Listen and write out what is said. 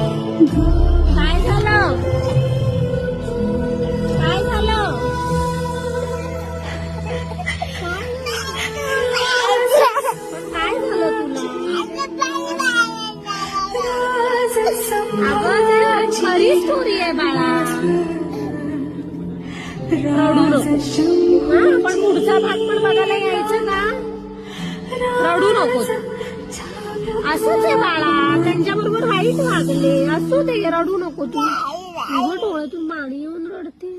काय झालं? काय झालं? काय झालं तुला? अगं खरी स्टोरी आहे बाळा. रडू नको. हा पण पुढचा भाग पण बघायला यायचं का? रडू नको. असंच आहे बाळा, त्यांच्याबरोबर वाईट वागले. असू दे, रडू नको तू. डोळ्यातून पाणी येऊन रडते.